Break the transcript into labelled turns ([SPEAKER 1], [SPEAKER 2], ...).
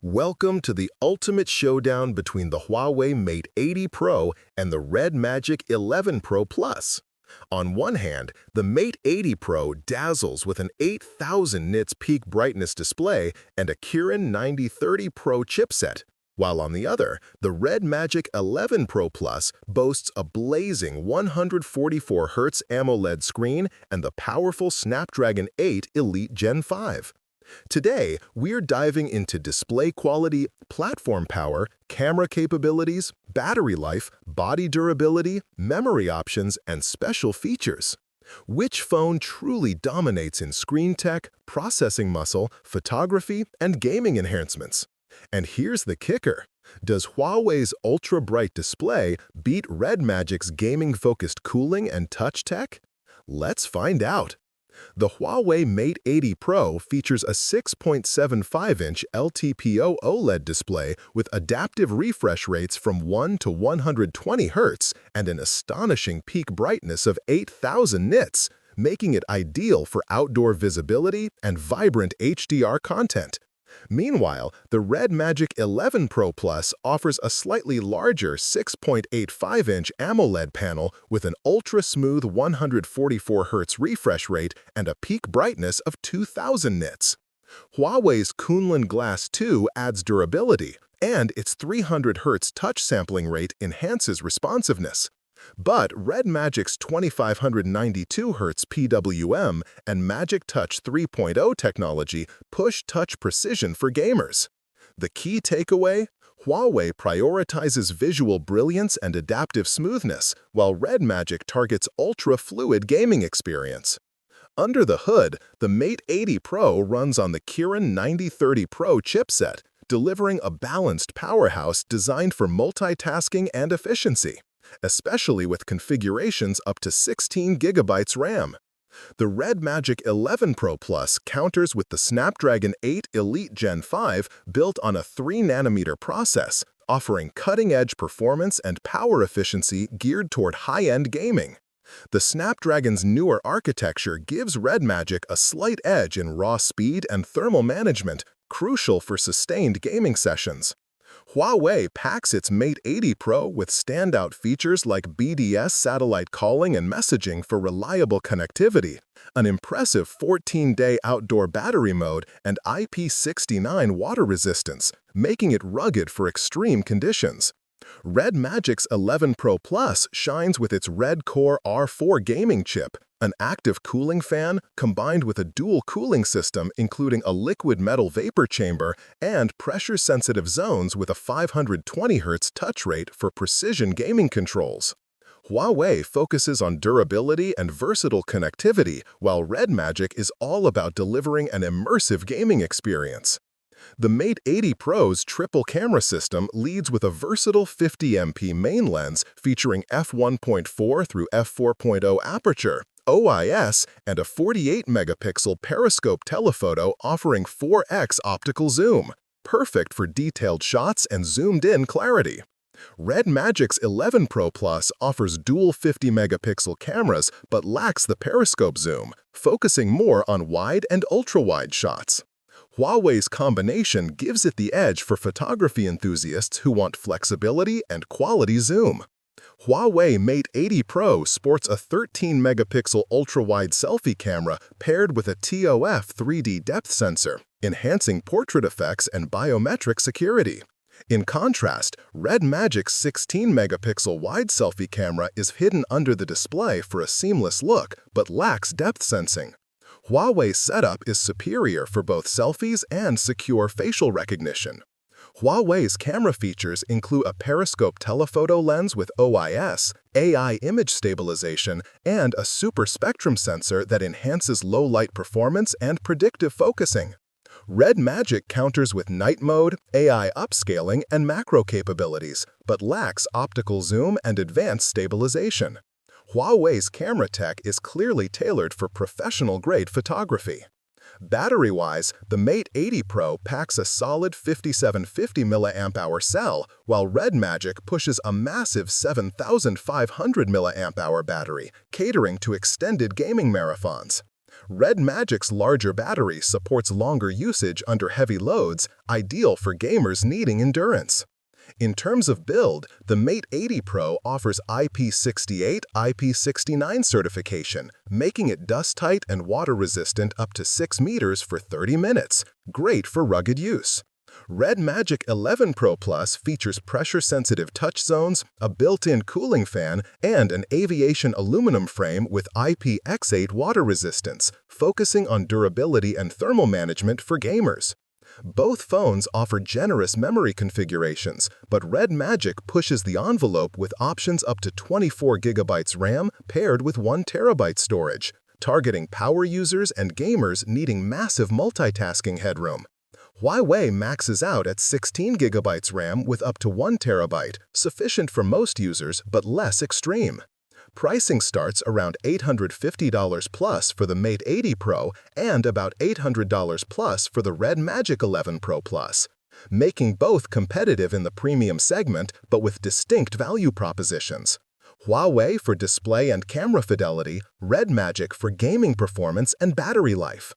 [SPEAKER 1] Welcome to the ultimate showdown between the Huawei Mate 80 Pro and the RedMagic 11 Pro Plus. On one hand, the Mate 80 Pro dazzles with an 8,000 nits peak brightness display and a Kirin 9030 Pro chipset, while on the other, the RedMagic 11 Pro Plus boasts a blazing 144Hz AMOLED screen and the powerful Snapdragon 8 Elite Gen 5. Today, we're diving into display quality, platform power, camera capabilities, battery life, body durability, memory options, and special features. Which phone truly dominates in screen tech, processing muscle, photography, and gaming enhancements? And here's the kicker. Does Huawei's ultra-bright display beat RedMagic's gaming-focused cooling and touch tech? Let's find out. The Huawei Mate 80 Pro features a 6.75-inch LTPO OLED display with adaptive refresh rates from 1 to 120 Hz and an astonishing peak brightness of 8,000 nits, making it ideal for outdoor visibility and vibrant HDR content. Meanwhile, the RedMagic 11 Pro Plus offers a slightly larger 6.85-inch AMOLED panel with an ultra-smooth 144Hz refresh rate and a peak brightness of 2,000 nits. Huawei's Kunlun Glass 2 adds durability, and its 300Hz touch sampling rate enhances responsiveness. But RedMagic's 2592Hz PWM and Magic Touch 3.0 technology push touch precision for gamers. The key takeaway? Huawei prioritizes visual brilliance and adaptive smoothness, while RedMagic targets ultra-fluid gaming experience. Under the hood, the Mate 80 Pro runs on the Kirin 9030 Pro chipset, delivering a balanced powerhouse designed for multitasking and efficiency, especially with configurations up to 16 GB RAM. The RedMagic 11 Pro Plus counters with the Snapdragon 8 Elite Gen 5 built on a 3nm process, offering cutting-edge performance and power efficiency geared toward high-end gaming. The Snapdragon's newer architecture gives RedMagic a slight edge in raw speed and thermal management, crucial for sustained gaming sessions. Huawei packs its Mate 80 Pro with standout features like BDS satellite calling and messaging for reliable connectivity, an impressive 14-day outdoor battery mode, and IP69 water resistance, making it rugged for extreme conditions. RedMagic's 11 Pro Plus shines with its RedCore R4 gaming chip, an active cooling fan combined with a dual cooling system including a liquid metal vapor chamber and pressure-sensitive zones with a 520Hz touch rate for precision gaming controls. Huawei focuses on durability and versatile connectivity, while RedMagic is all about delivering an immersive gaming experience. The Mate 80 Pro's triple camera system leads with a versatile 50MP main lens featuring f1.4 through f4.0 aperture, OIS, and a 48-megapixel periscope telephoto offering 4x optical zoom, perfect for detailed shots and zoomed-in clarity. RedMagic's 11 Pro Plus offers dual 50-megapixel cameras but lacks the periscope zoom, focusing more on wide and ultra-wide shots. Huawei's combination gives it the edge for photography enthusiasts who want flexibility and quality zoom. Huawei Mate 80 Pro sports a 13-megapixel ultra-wide selfie camera paired with a TOF 3D depth sensor, enhancing portrait effects and biometric security. In contrast, RedMagic's 16-megapixel wide selfie camera is hidden under the display for a seamless look but lacks depth sensing. Huawei's setup is superior for both selfies and secure facial recognition. Huawei's camera features include a periscope telephoto lens with OIS, AI image stabilization, and a super spectrum sensor that enhances low-light performance and predictive focusing. RedMagic counters with night mode, AI upscaling, and macro capabilities, but lacks optical zoom and advanced stabilization. Huawei's camera tech is clearly tailored for professional-grade photography. Battery-wise, the Mate 80 Pro packs a solid 5750 mAh cell, while RedMagic pushes a massive 7500 mAh battery, catering to extended gaming marathons. RedMagic's larger battery supports longer usage under heavy loads, ideal for gamers needing endurance. In terms of build, the Mate 80 Pro offers IP68, IP69 certification, making it dust-tight and water-resistant up to 6 meters for 30 minutes, great for rugged use. RedMagic 11 Pro Plus features pressure-sensitive touch zones, a built-in cooling fan, and an aviation aluminum frame with IPX8 water resistance, focusing on durability and thermal management for gamers. Both phones offer generous memory configurations, but RedMagic pushes the envelope with options up to 24 GB RAM paired with 1 TB storage, targeting power users and gamers needing massive multitasking headroom. Huawei maxes out at 16 GB RAM with up to 1 TB, sufficient for most users but less extreme. Pricing starts around $850 plus for the Mate 80 Pro and about $800 plus for the RedMagic 11 Pro Plus, making both competitive in the premium segment but with distinct value propositions. Huawei for display and camera fidelity, RedMagic for gaming performance and battery life.